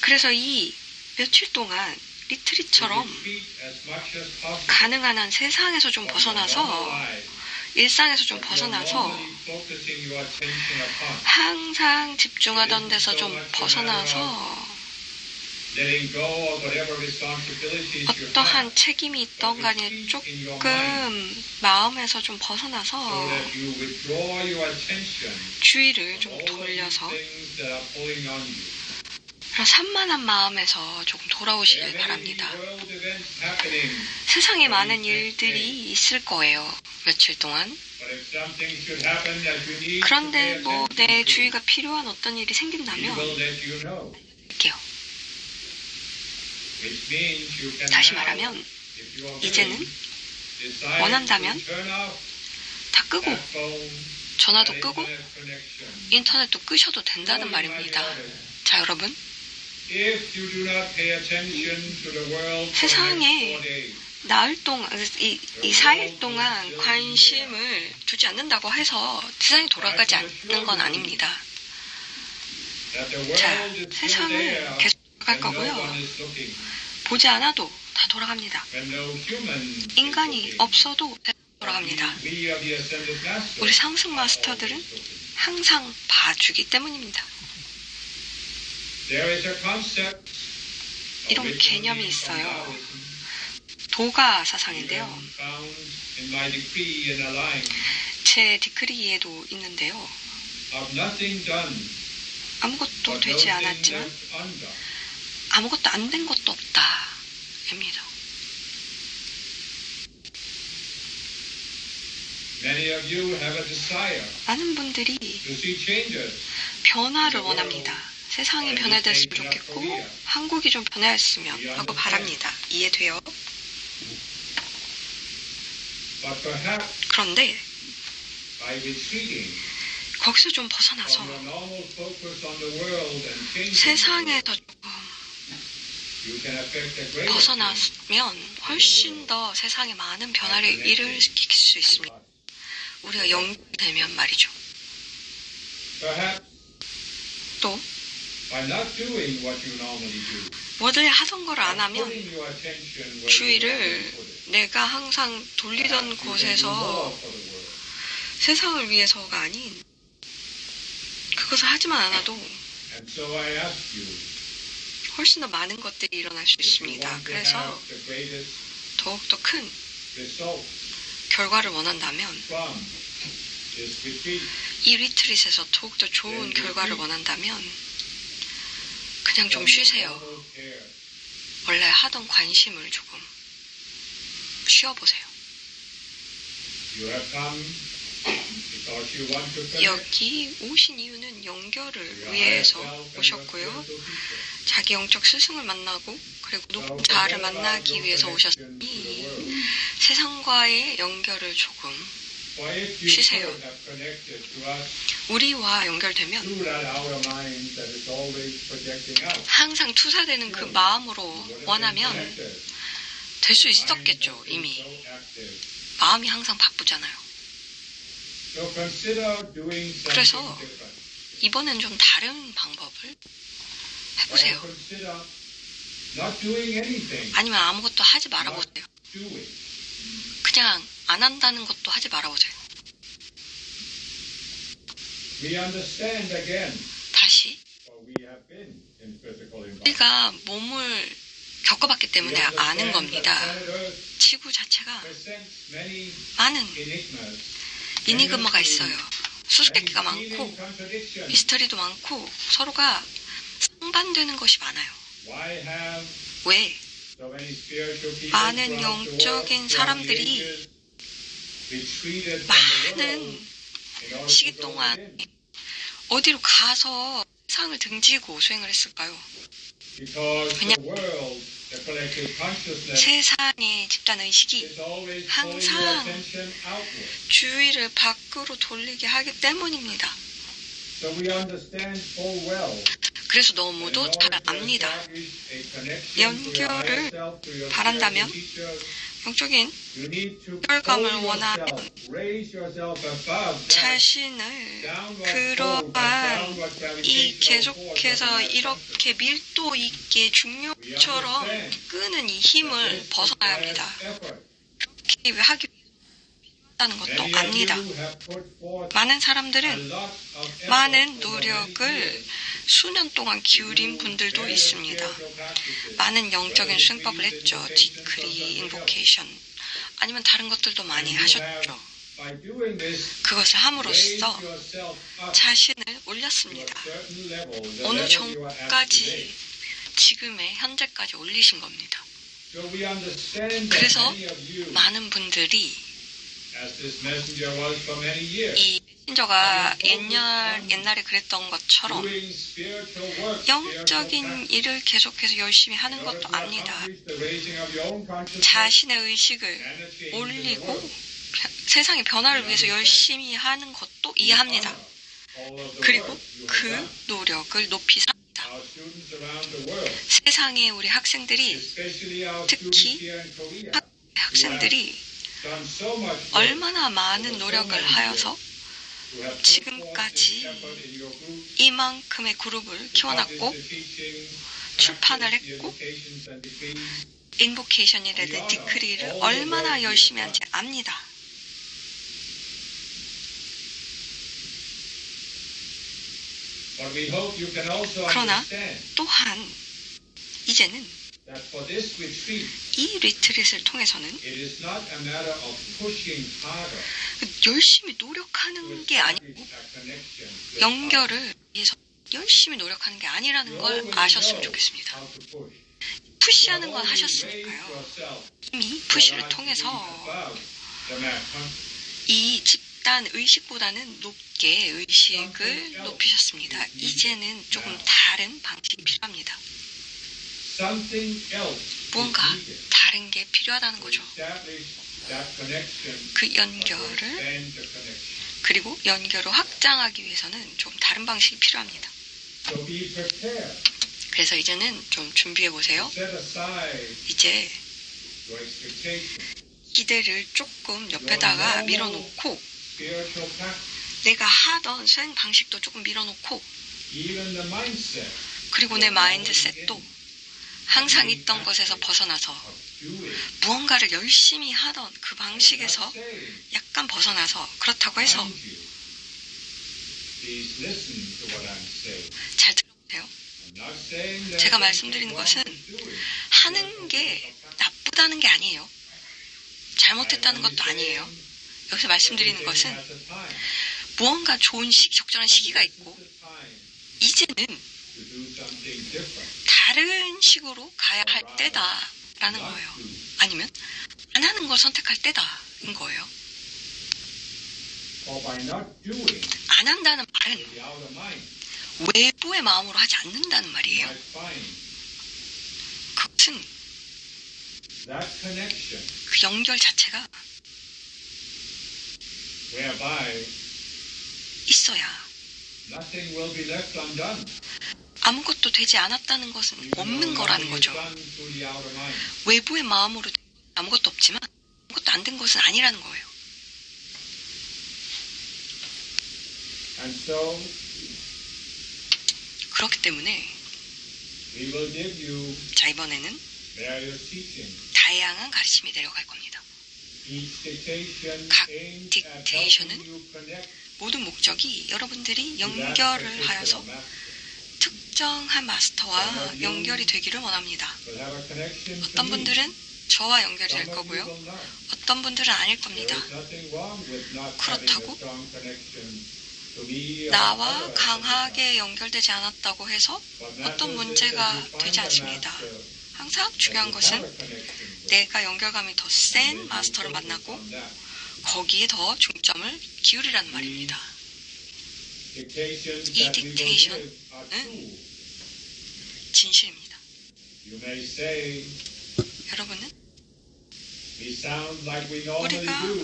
그래서 이 며칠 동안 리트릿처럼 가능한 한 세상에서 좀 벗어나서, 일상에서 좀 벗어나서, 항상 집중하던 데서 좀 벗어나서 어떠한 책임이 있던 간에 조금 마음에서 좀 벗어나서 주의를 좀 돌려서 산만한 마음에서 조금 돌아오시길 바랍니다. 세상에 많은 일들이 있을 거예요. 며칠 동안. 그런데 내 주의가 필요한 어떤 일이 생긴다면 할게요. 다시 말하면 이제는 원한다면 다 끄고, 전화도 끄고 인터넷도 끄셔도 된다는 말입니다. 자, 여러분, 세상에 나흘 동안, 이 4일 동안 관심을 두지 않는다고 해서 세상이 돌아가지 않는 건 아닙니다. 자, 세상은 계속 돌아갈 거고요. 보지 않아도 다 돌아갑니다. 인간이 없어도 돌아갑니다. 우리 상승 마스터들은 항상 봐주기 때문입니다. 이런 개념이 있어요. 도가 사상인데요. 제 디크리에도 있는데요. 아무것도 되지 않았지만 아무것도 안 된 것도 없다입니다. 많은 분들이 변화를 원합니다. 세상이 변화됐으면 좋겠고 한국이 좀 변화했으면 하고 바랍니다. 이해돼요? 그런데 거기서 좀 벗어나서 세상에서 조금 벗어나면 훨씬 더 세상에 많은 변화를 일으킬 수 있습니다. 우리가 연결되면 말이죠. 또 원래 하던 걸 안 하면 주의를 내가 항상 돌리던 곳에서 세상을 위해서가 아닌 그것을 하지만 않아도 훨씬 더 많은 것들이 일어날 수 있습니다. 그래서 더욱더 큰 결과를 원한다면, 이 리트릿에서 더욱더 좋은 결과를 원한다면 그냥 좀 쉬세요. 원래 하던 관심을 조금 쉬어보세요. 여기 오신 이유는 연결을 위해서 오셨고요. 자기 영적 스승을 만나고 그리고 높은 자아를 만나기 위해서 오셨으니 세상과의 연결을 조금 쉬세요. 우리와 연결되면 항상 투사되는 그 마음으로 원하면 될 수 있었겠죠. 이미 마음이 항상 바쁘잖아요. 그래서 이번엔 좀 다른 방법을 해보세요. Not doing anything. 아니면 아무것도 하지 말아보세요. Do it. 그냥 안 한다는 것도 하지 말아보세요. We understand again. 다시 For we have been in physical environment. 우리가 몸을 겪어봤기 때문에 아는 겁니다. 지구 자체가 Presents many 많은 enigmas. 이니그마가 있어요. 수수께끼가 many 많고 seeming contradictions. 미스터리도 많고 서로가 상반되는 것이 많아요. Why have 왜 so many spiritual people 많은 throughout the world, 영적인 throughout the 사람들이 ages, retreated from the world 많은 in order 시기 to go 동안 within? 어디로 가서 세상을 등지고 수행을 했을까요? Because 그냥 the world, the collective consciousness, 세상의 집단의식이 is always pulling 항상 your attention outward. 주의를 밖으로 돌리게 하기 때문입니다. So we understand full well. 그래서 that in 너무도 order 잘 to 압니다. establish a connection to your 연결을 higher self, to your 바란다면 spiritual teachers, 영적인 you need to 연결감을 pull 원하면 yourself, raise yourself above that 자신을 downward 그러한 downward 이 gravitational force of 계속해서 that 이렇게 밀도 있게 중력처럼 끄는 이 힘을 벗어나야 합니다. 그렇게 하기 위해서는 것도 Many of 압니다. you have put forth 많은 a 사람들은 lot of effort 많은 over many 노력을 years 수년 동안 기울인 to 분들도 various 있습니다. spiritual practices. 많은 영적인 수행법을 했죠. 디크리, 인보케이션 아니면 다른 것들도 많이 하셨죠. By doing this, 그것을 raise 함으로써 yourself up 자신을 to a 올렸습니다. certain level, the 어느 level you are at today. 정도까지 지금의 현재까지 올리신 겁니다. So we understand that 그래서 many of you, 많은 분들이 as this messenger was for many years, 이 신저가 옛날에 그랬던 것처럼 doing spiritual work, 영적인 일을 계속해서 열심히 하는 in order 것도 to 압니다. accomplish the raising of your own consciousness 자신의 의식을 and a change in the 올리고 world. 세상의 변화를 위해서 열심히 하는 것도 이해합니다. All of the 그리고 work you have 그 done. 노력을 높이 삽니다. Our students around the world, 세상의 우리 학생들이 especially our 특히 students here in Korea, 학생들이 done so much work, 얼마나 많은 노력을 하여서 who have put forth 지금까지 this effort in your group, 이만큼의 그룹을 키워놨고 publish the teachings, 출판을 practice the 했고 invocations and decrees. 인보케이션이라든 디크리를 얼마나 열심히 하는지 압니다. But we hope you can also 그러나 understand 또한 이제는 that for this retreat, 이 리트릿을 통해서는 it is not a matter of pushing harder 열심히 to 노력하는 게 establish 아니고 a connection with 연결을 위해서 열심히 노력하는 게 아니라는 God. You 걸 already 아셨으면 know 좋겠습니다. how to push. 푸시하는 You 건 have already raised 하셨으니까요. yourself 이미 푸시를 통해서 above the mass consciousness. 이 집단 의식보다는 높게 의식을 높이셨습니다. 이제는 조금 다른 방식이 필요합니다. Something else is 무언가 needed 다른 게 필요하다는 to 거죠. establish that connection, 그 or to 연결을 expand the connection. 그리고 연결을 확장하기 위해서는 좀 다른 방식이 필요합니다. So be prepared. 그래서 이제는 좀 준비해 보세요. Set aside 이제 your expectations. 기대를 조금 옆에다가 밀어놓고 Spiritual practice, 내가 하던 수행 방식도 조금 밀어놓고 even the mindset 그리고 내 마인드셋도 항상 있던 것에서 벗어나서 of doing. 무언가를 열심히 하던 그 방식에서 Not saying, 약간 벗어나서 그렇다고 해서 mind you, please listen to what I'm saying. 잘 들어보세요. I'm not saying that 제가 there's 말씀드리는 wrong 것은 with doing. 하는 게 나쁘다는 게 아니에요. 잘못했다는 것도 아니에요. 여기서 말씀드리는 것은 Everything has a time. 무언가 좋은 적절한 시기가 있고 This is a time 이제는 to do something different. 다른 식으로 가야 할 때다라는 거예요. 아니면 안 하는 걸 선택할 때다인 거예요. Or by not doing 안 한다는 말은 with the outer mind, 외부의 마음으로 하지 않는다는 you 말이에요. might find 그것은 that connection 그 연결 자체가 whereby 있어야 nothing will be left undone. 아무것도 되지 않았다는 것은 Even 없는 though 거라는 nothing is 거죠. done through the outer mind. 외부의 마음으로 아무것도 없지만 아무것도 안 된 것은 아니라는 거예요. And so 그렇기 때문에 We will give you 자, 이번에는 various teachings. 다양한 가르침이 내려갈 겁니다. Each dictation 각 aims at 딕테이션은 helping you connect 모든 목적이 여러분들이 to that 연결을 particular 하여서 master. 특정한 마스터와 연결이 되기를 원합니다. Will have a connection to 어떤 me. 분들은 저와 연결될 Some of you 거고요. will not. 어떤 분들은 아닐 There 겁니다. is nothing wrong with not having a 그렇다고 strong connection to me or 나와 other 강하게 연결되지 않았다고 해서 But not 어떤 just 문제가 that you find 되지 a 않습니다. master 항상 that 중요한 you 것은 have a connection with. 내가 연결감이 더 And 센 then you 마스터를 focus 만나고 on that. 거기에 더 중점을 기울이라는 말입니다. Dictations 이 that we will dictation give are 은 true. 진실입니다. You may say, 여러분은 we sound like we normally 우리가 do.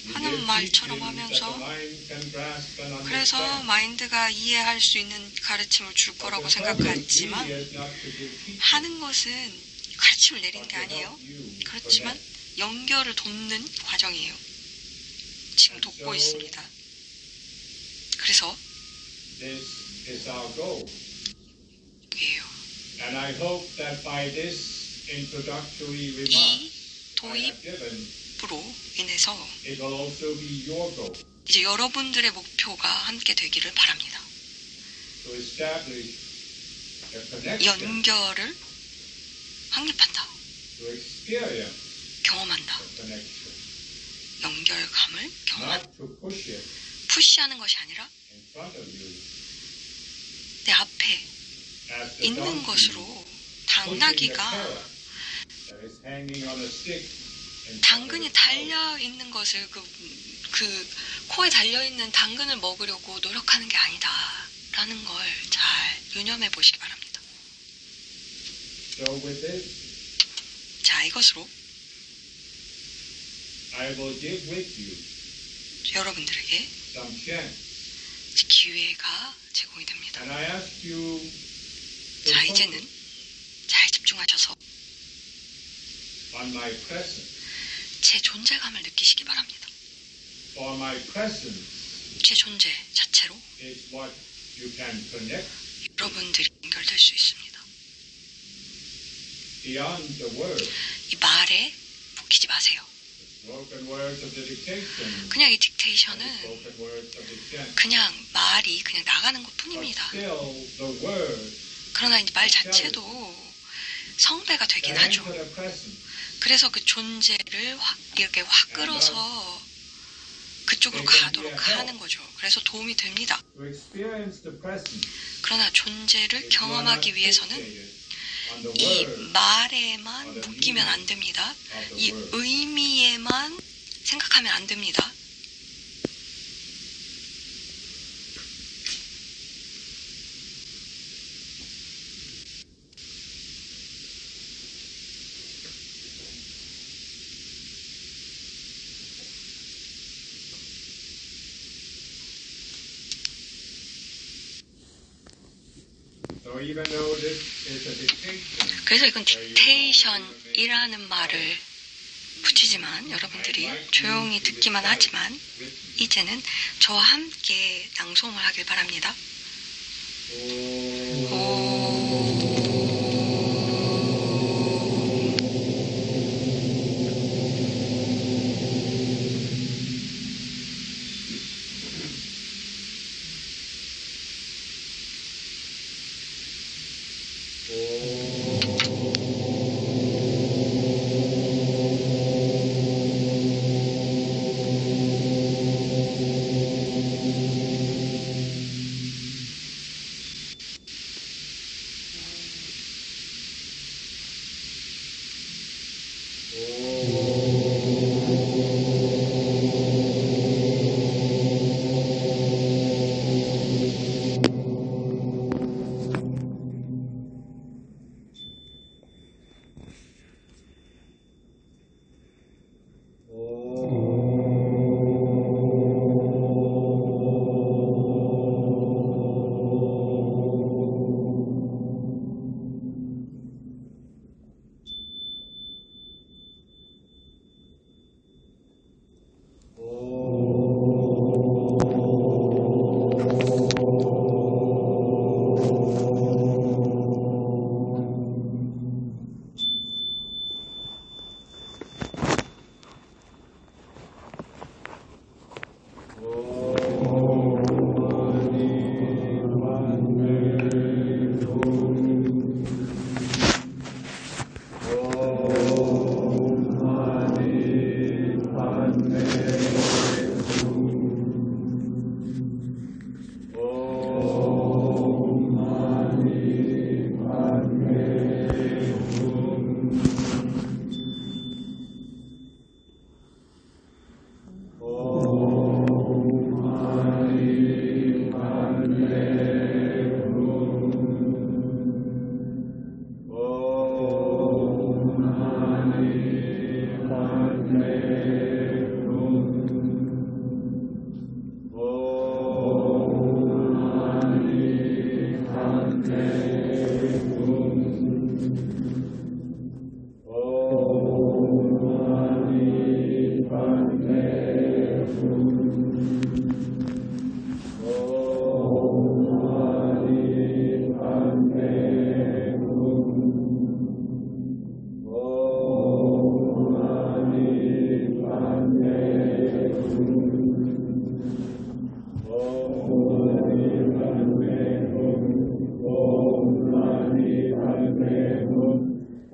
We 하는 give 말처럼 teachings 하면서 that the mind can grasp and 그래서 understand. 마인드가 이해할 수 있는 가르침을 줄 But 거라고 the purpose 생각하지만 really is not to give teaching, 하는 것은 가르침을 내리는 but 게 to 아니에요. help you 그렇지만 connect. 연결을 돕는 과정이에요. 지금 돕고 있습니다. 그래서 This is our goal. 이에요. And I hope that by this introductory 이 remarks I have given, 도입으로 인해서 it will also be your goal 이제 여러분들의 목표가 함께 되기를 바랍니다. to establish a connection, 연결을 확립한다. to experience 경험한다. a connection, 연결감을 경험한다. not to push it 푸시하는 것이 아니라 in front of you 내 앞에 as the 있는 donkey 것으로 pushing the 당나귀가 carrot that is hanging on a stick in front of 당근이 its mouth. 달려 있는 것을 그 코에 달려 있는 당근을 먹으려고 노력하는 게 아니다라는 걸 잘 유념해 보시기 바랍니다. So with this, 자, 이것으로 I will give with you 여러분들에게 some chance. 기회가 제공이 됩니다. And I ask you to 자, focus 이제는 잘 집중하셔서 on my presence. 제 존재감을 느끼시기 바랍니다. For my presence 제 존재 자체로 is what you can connect 여러분들이 연결될 수 있습니다. beyond the word. 이 말에 묶이지 마세요. Spoken words of the dictation 그냥 이 and the 딕테이션은 spoken words of the chant. 그냥 말이 그냥 나가는 것 But 뿐입니다. still, the word 그러나 이 말 자체도 성배가 되긴 that 하죠. anchor the presence 그래서 그 존재를 이렇게 확 끌어서 그쪽으로 가도록 하는 거죠. 그래서 도움이 됩니다. to experience the presence 그러나 존재를 is not 경험하기 위해서는 fixated on the 이 word 말에만 묶이면 안 됩니다. of 이 the word. 의미에만 생각하면 안 됩니다. So even though this is a dictation, 그래서 이건 딕테이션이라는 말을 붙이지만 여러분들이 조용히 듣기만 하지만 이제는 저와 함께 낭송을 하길 바랍니다.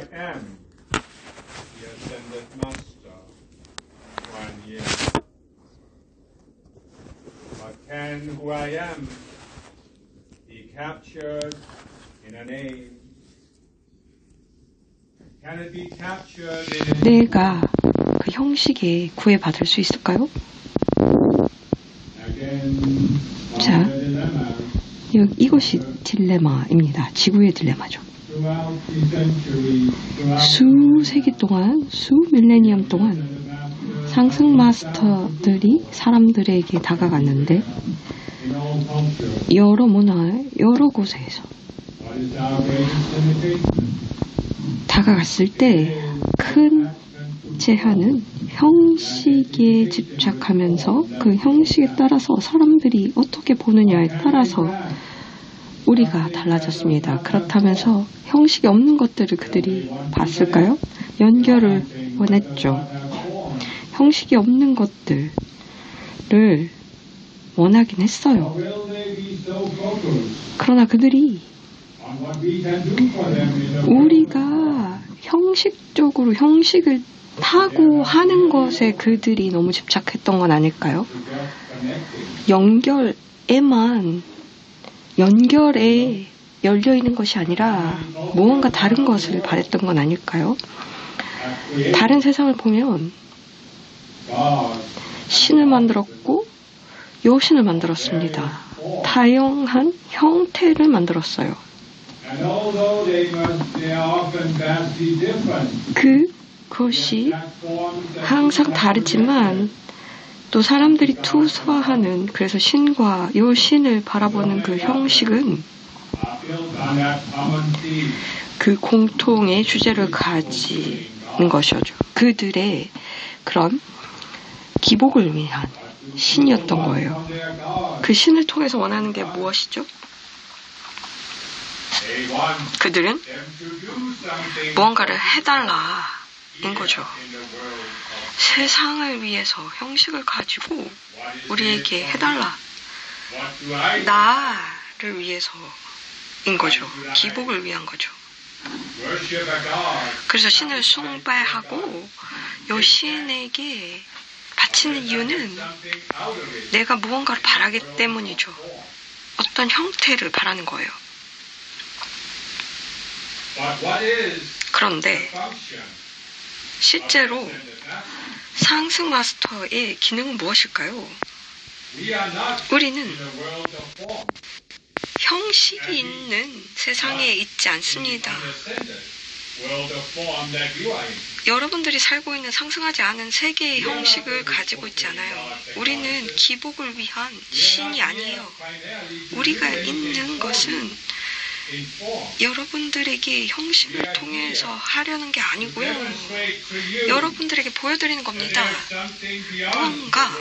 I am the ascended master, one year. But can who I am be captured in a name? Can it be captured in 내가 그 형식에 구애받을 수 있을까요? 자, 이것이 딜레마입니다. 지구의 딜레마죠. 수세기 동안, 수밀레니엄 동안 상승 마스터들이 사람들에게 다가갔는데 여러 문화의 여러 곳에서 다가갔을 때 큰 제한은 형식에 집착하면서 그 형식에 따라서 사람들이 어떻게 보느냐에 따라서 우리가 달라졌습니다. 그렇다면서 형식이 없는 것들을 그들이 봤을까요? 연결을 원했죠. 형식이 없는 것들을 원하긴 했어요. 그러나 그들이 우리가 형식적으로 형식을 타고 하는 것에 그들이 너무 집착했던 건 아닐까요? 연결에 열려 있는 것이 아니라 무언가 다른 것을 바랬던 건 아닐까요? 다른 세상을 보면 신을 만들었고 여신을 만들었습니다. 다양한 형태를 만들었어요. 그것이 항상 다르지만 또 사람들이 투사하는 그래서 신과 여신을 바라보는 그 형식은 그 공통의 주제를 가지는 것이죠. 그들의 그런 기복을 위한 신이었던 거예요. 그 신을 통해서 원하는 게 무엇이죠? 그들은 무언가를 해달라인 거죠. 세상을 위해서 형식을 가지고 우리에게 해달라. 나를 위해서인 거죠. 기복을 위한 거죠. 그래서 신을 숭배하고 여신에게 바치는 이유는 내가 무언가를 바라기 때문이죠. 어떤 형태를 바라는 거예요. 그런데 실제로 상승 마스터의 기능은 무엇일까요? 우리는 형식이 있는 세상에 있지 않습니다. 여러분들이 살고 있는 상승하지 않은 세계의 형식을 가지고 있지 않아요. 우리는 기복을 위한 신이 아니에요. 우리가 있는 것은 여러분들에게 형식을 통해서 하려는 게 아니고요. 여러분들에게 보여드리는 겁니다. 무언가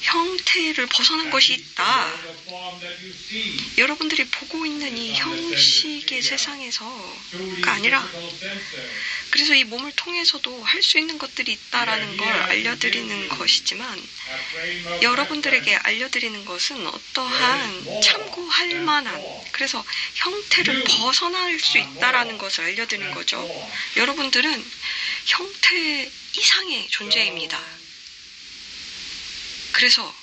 형태를 벗어난 것이 있다. 여러분들이 보고 있는 이 형식의 세상에서가 아니라 그래서 이 몸을 통해서도 할 수 있는 것들이 있다라는 걸 알려드리는 것이지만 여러분들에게 알려드리는 것은 어떠한 참고할 만한 그래서 형태를 벗어날 수 있다라는 것을 알려드리는 거죠. 여러분들은 형태 이상의 존재입니다. 그래서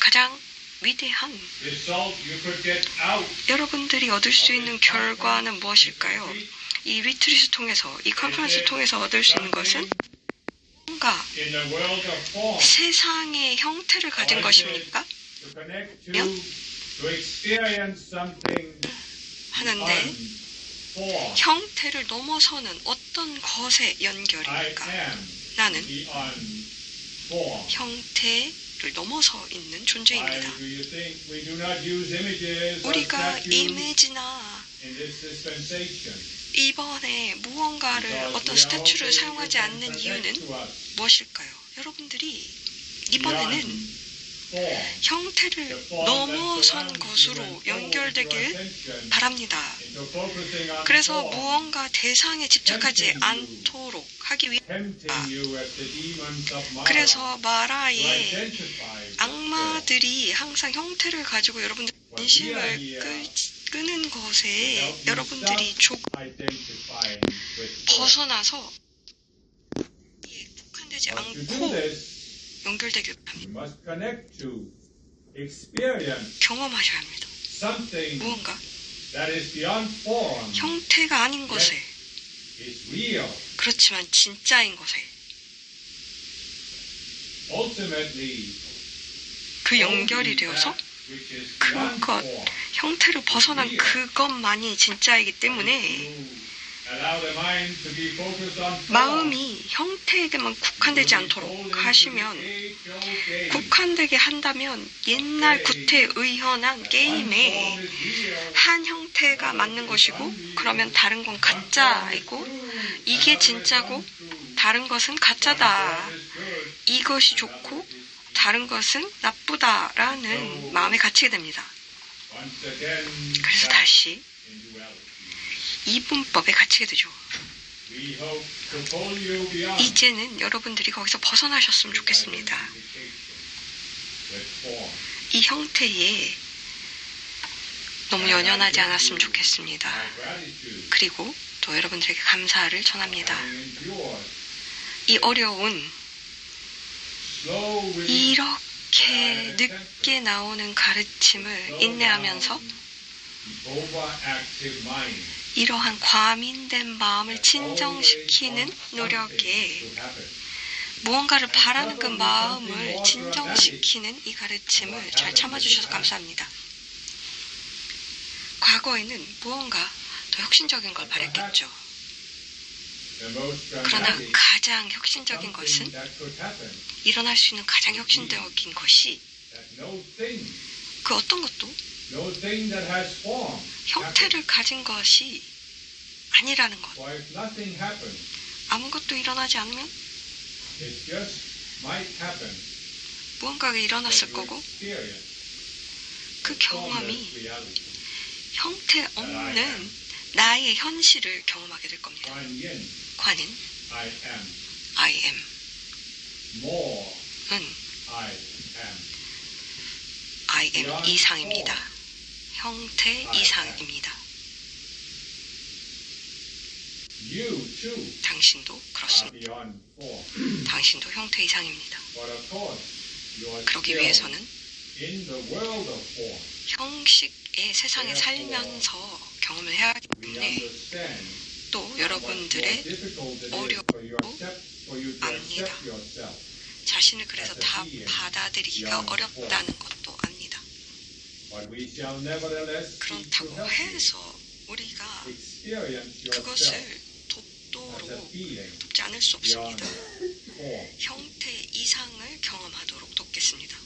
가장 위대한 여러분들이 얻을 수 있는 결과는 무엇일까요? 이 리트릿을 통해서, 이 컨퍼런스를 통해서 얻을 수 있는 것은 뭔가 세상의 형태를 가진 것입니까? 하는데 형태를 넘어서는 어떤 것의 연결입니까? 나는 형태를 넘어서 있는 존재입니다. 우리가 이미지나 이번에 무언가를 어떤 스태츄를 사용하지 않는 이유는 무엇일까요? 여러분들이 이번에는 형태를 넘어선 것으로 연결되길 바랍니다. 그래서 무언가 대상에 집착하지 않도록 하기 위해서 그래서 마라의 악마들이 항상 형태를 가지고 여러분들 관심을 끄는 것에 여러분들이 조금 identifying with form. 벗어나서 국한되지 To do 않고 this, 연결되길 you 바랍니다. must connect to, experience 경험하셔야 합니다. something 무언가 that is beyond form, 형태가 아닌 것에, is real. 그렇지만 진짜인 것에, Ultimately, 그 연결이 되어서 which is beyond 그것, form. 형태를 벗어난 그것만이 진짜이기 때문에 Allow the mind to be focused on form. 마음이 형태에게만 국한되지 않도록 하시면, 국한되게 한다면 옛날 구태의연한 게임에 한 형태가 맞는 것이고, 그러면 다른 건 가짜이고, 이게 진짜고 다른 것은 가짜다, 이것이 좋고 다른 것은 나쁘다라는 마음에 갇히게 됩니다. 그래서 다시 이분법에 갇히게 되죠. 이제는 여러분들이 거기서 벗어나셨으면 좋겠습니다. 이 형태에 너무 연연하지 않았으면 좋겠습니다. 그리고 또 여러분들에게 감사를 전합니다. 이 어려운, 이렇게 늦게 나오는 가르침을 인내하면서 이러한 과민된 마음을 진정시키는 노력에, 무언가를 바라는 그 마음을 진정시키는 이 가르침을 잘 참아주셔서 감사합니다. 과거에는 무언가 더 혁신적인 걸 바랬겠죠. 그러나 가장 혁신적인 것은, 일어날 수 있는 가장 혁신적인 것이 그 어떤 것도 형태를 가진 것이 아니라는 것. 아무것도 일어나지 않으면 무언가가 일어났을 거고, 그 경험이 형태 없는 나의 현실을 경험하게 될 겁니다. 관인, I am, 은 I am 이상입니다. 형태 이상입니다. 당신도 그렇습니다. 당신도 형태 이상입니다. 그러기 위해서는 형식의 세상에 살면서 경험을 해야 하기 때문에 또 여러분들의 어려움도 압니다. 자신을 그래서 다 받아들이기가 어렵다는 것도 압니다. 그렇다고 해서 우리가 그것을 돕도록 돕지 않을 수 없습니다. 형태 이상을 경험하도록 돕겠습니다.